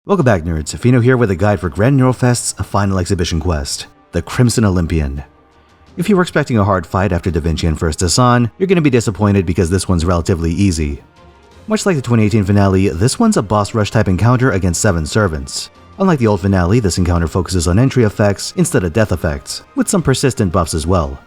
Welcome back, nerds. Fino here with a guide for Grand Nerofest's final exhibition quest, the Crimson Olympian. If you were expecting a hard fight after Da Vinci and First Hassan, you're going to be disappointed because this one's relatively easy. Much like the 2018 finale, this one's a boss rush type encounter against 7 servants. Unlike the old finale, this encounter focuses on entry effects instead of death effects, with some persistent buffs as well.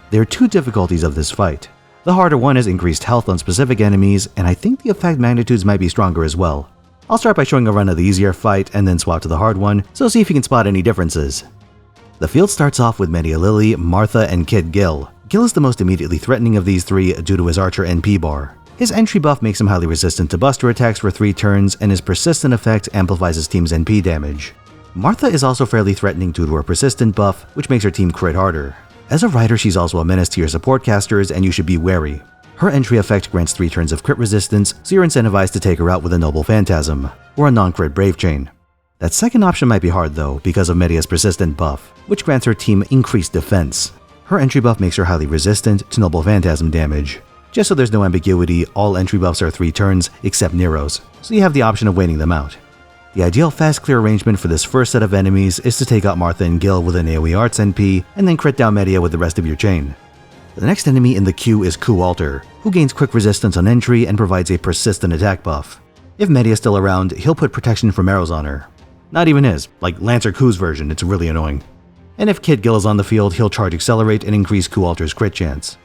There are 2 difficulties of this fight. The harder one is increased health on specific enemies, and I think the effect magnitudes might be stronger as well. I'll start by showing a run of the easier fight and then swap to the hard one, so see if you can spot any differences. The field starts off with Medea Lily, Martha, and Kid Gil. Gil is the most immediately threatening of these 3 due to his Archer NP bar. His entry buff makes him highly resistant to buster attacks for 3 turns, and his persistent effect amplifies his team's NP damage. Martha is also fairly threatening due to her persistent buff, which makes her team crit harder. As a rider, she's also a menace to your support casters, and you should be wary. Her entry effect grants 3 turns of crit resistance, so you're incentivized to take her out with a Noble Phantasm, or a non-crit Brave Chain. That second option might be hard though, because of Medea's persistent buff, which grants her team increased defense. Her entry buff makes her highly resistant to Noble Phantasm damage. Just so there's no ambiguity, all entry buffs are 3 turns, except Nero's, so you have the option of waiting them out. The ideal fast clear arrangement for this first set of enemies is to take out Martha and Gil with an AoE Arts NP, and then crit down Medea with the rest of your chain. The next enemy in the queue is Ku Alter, who gains quick resistance on entry and provides a persistent attack buff. If Medea's still around, he'll put protection from arrows on her. Not even his, like Lancer Ku's version, it's really annoying. And if Kid Gil is on the field, he'll charge Accelerate and increase Ku Alter's crit chance.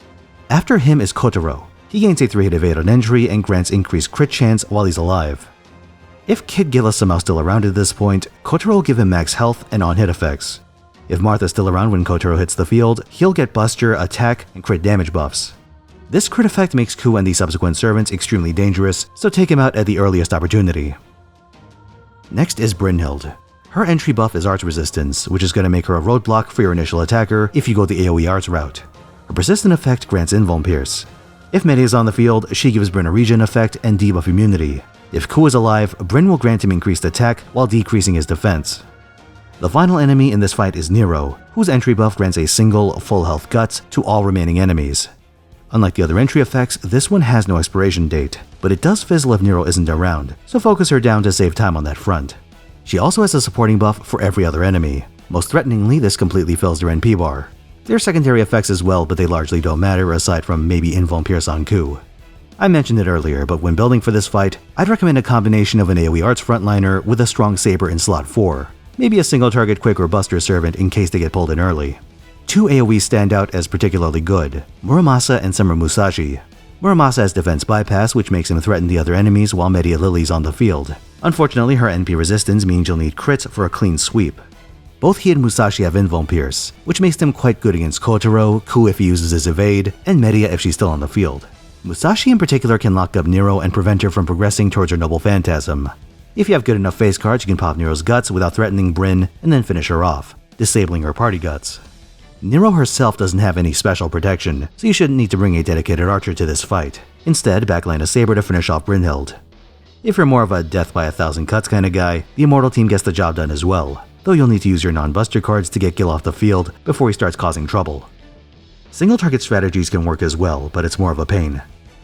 After him is Kotaro. He gains a 3-hit evade on entry and grants increased crit chance while he's alive. If Kid Gil is somehow still around at this point, Kotaro will give him max health and on-hit effects. If Martha's still around when Kotaro hits the field, he'll get Buster, attack, and crit damage buffs. This crit effect makes Ku and the subsequent servants extremely dangerous, so take him out at the earliest opportunity. Next is Brynhild. Her entry buff is Arts Resistance, which is going to make her a roadblock for your initial attacker if you go the AoE Arts route. Her persistent effect grants Invuln Pierce. If Medea is on the field, she gives Bryn a regen effect and debuff immunity. If Ku is alive, Bryn will grant him increased attack while decreasing his defense. The final enemy in this fight is Nero, whose entry buff grants a single, full health guts to all remaining enemies. Unlike the other entry effects, this one has no expiration date, but it does fizzle if Nero isn't around, so focus her down to save time on that front. She also has a supporting buff for every other enemy. Most threateningly, this completely fills their NP bar. There are secondary effects as well, but they largely don't matter aside from maybe Invuln Pierce on Ku. I mentioned it earlier, but when building for this fight, I'd recommend a combination of an AoE Arts frontliner with a strong saber in slot 4. Maybe a single target quick or buster servant in case they get pulled in early. 2 AoEs stand out as particularly good, Muramasa and Summer Musashi. Muramasa has defense bypass, which makes him threaten the other enemies while Medea Lily's on the field. Unfortunately, her NP resistance means you'll need crits for a clean sweep. Both he and Musashi have Invuln Pierce, which makes them quite good against Kotaro, Ku if he uses his evade, and Medea if she's still on the field. Musashi in particular can lock up Nero and prevent her from progressing towards her Noble Phantasm. If you have good enough face cards, you can pop Nero's guts without threatening Bryn and then finish her off, disabling her party guts. Nero herself doesn't have any special protection, so you shouldn't need to bring a dedicated archer to this fight. Instead, backline a saber to finish off Brynhild. If you're more of a death by 1,000 cuts kind of guy, the Immortal team gets the job done as well, though you'll need to use your non-buster cards to get Gil off the field before he starts causing trouble. Single target strategies can work as well, but it's more of a pain.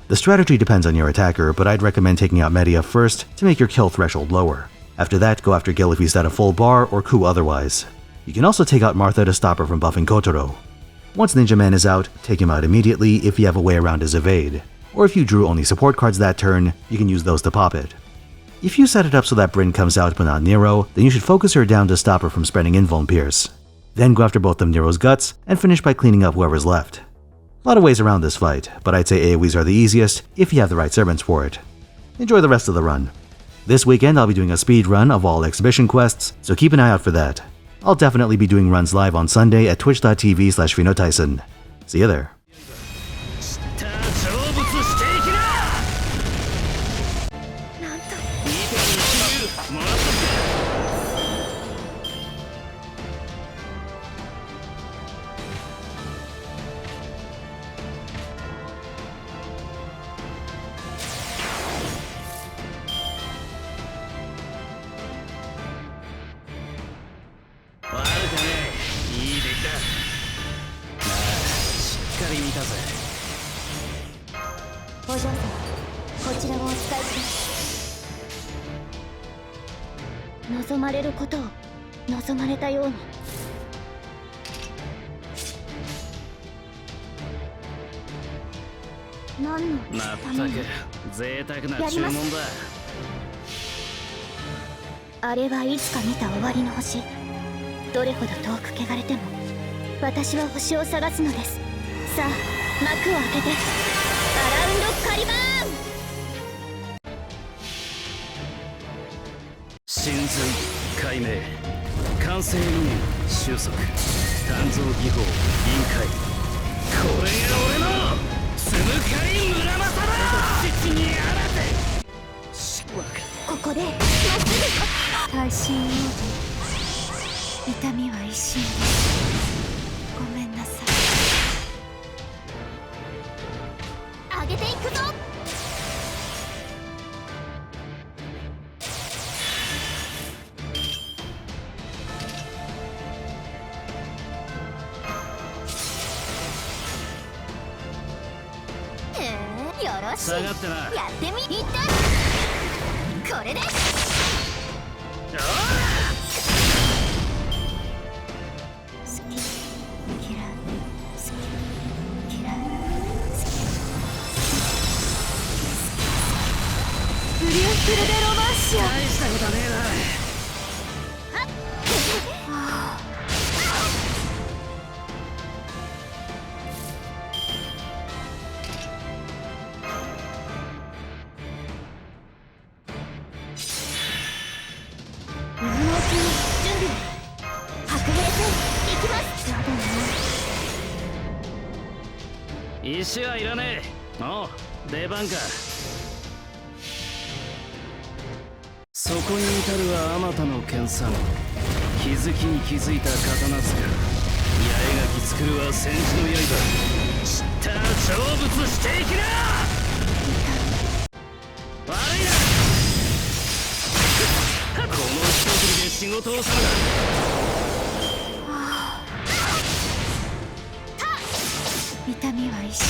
The strategy depends on your attacker, but I'd recommend taking out Medea first to make your kill threshold lower. After that, go after Gil if he's at a full bar or Ku otherwise. You can also take out Martha to stop her from buffing Kotaro. Once Ninja Man is out, take him out immediately if you have a way around his evade. Or if you drew only support cards that turn, you can use those to pop it. If you set it up so that Bryn comes out but not Nero, then you should focus her down to stop her from spreading Invuln Pierce. Then go after both of Nero's guts and finish by cleaning up whoever's left. A lot of ways around this fight, but I'd say AoEs are the easiest if you have the right servants for it. Enjoy the rest of the run. This weekend I'll be doing a speed run of all exhibition quests, so keep an eye out for that. I'll definitely be doing runs live on Sunday at twitch.tv/Finotaisen. See you there. 望まれることを望まれたように。何のために。贅沢な注文だ。あれはいつか見た終わりの星。どれほど遠く汚れても私は星を探すのです。さあ幕を開けてアラウンドカリバーン。神髄解明完成理念収束鍛造技法臨界。これが俺のつむかい村正だ。父にあらぜ。ここでまっすぐ耐震ようで痛みは一瞬で。ごめんなさい。上げていくぞ。よろしい。下がってな。やってみ。いったこれで。好き嫌い好き嫌い好き。ブリュッフルでロマンシア。大したことはねえな。はっ石はいらねえ。おう出番か。そこに至るはあまたの研鑽。気づきに気づいた刀塚。八重垣作るは戦時の刃。知ったら成仏していきな。悪いな。この一振りで仕事をする痛みは一瞬。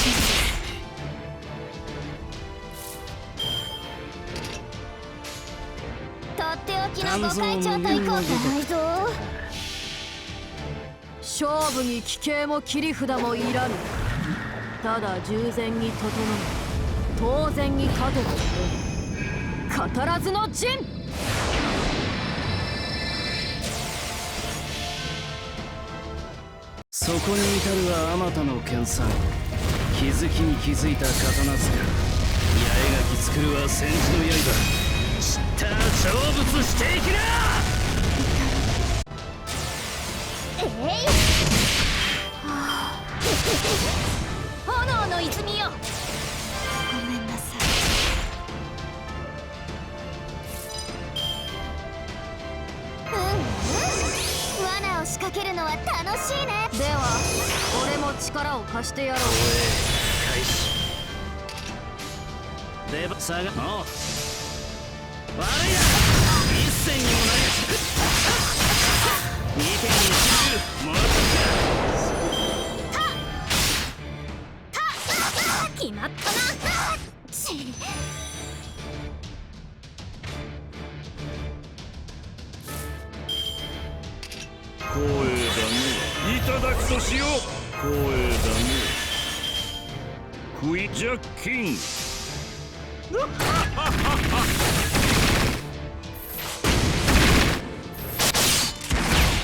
とっておきのご会長と行こうか。ないぞ。勝負に奇形も切り札もいらぬ。ただ従前に整え当然に立てば語らずの陣。そこに至るはあまたの研鑽。気づきに気づいた刀塚。八重垣作るは戦時の刃。知ったら成仏していきな。炎の泉よ。ごめんなさい。罠を仕掛けるのは楽しいね。では俺も力を貸してやろう。応援開始。出番下が。おう悪いな。一戦にもなり2点に集中もらった決まったな。光栄だね。いただくとしよう。光栄だね。クイジャッキン。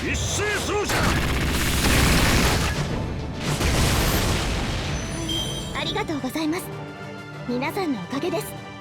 一斉奏者。ありがとうございます。皆さんのおかげです。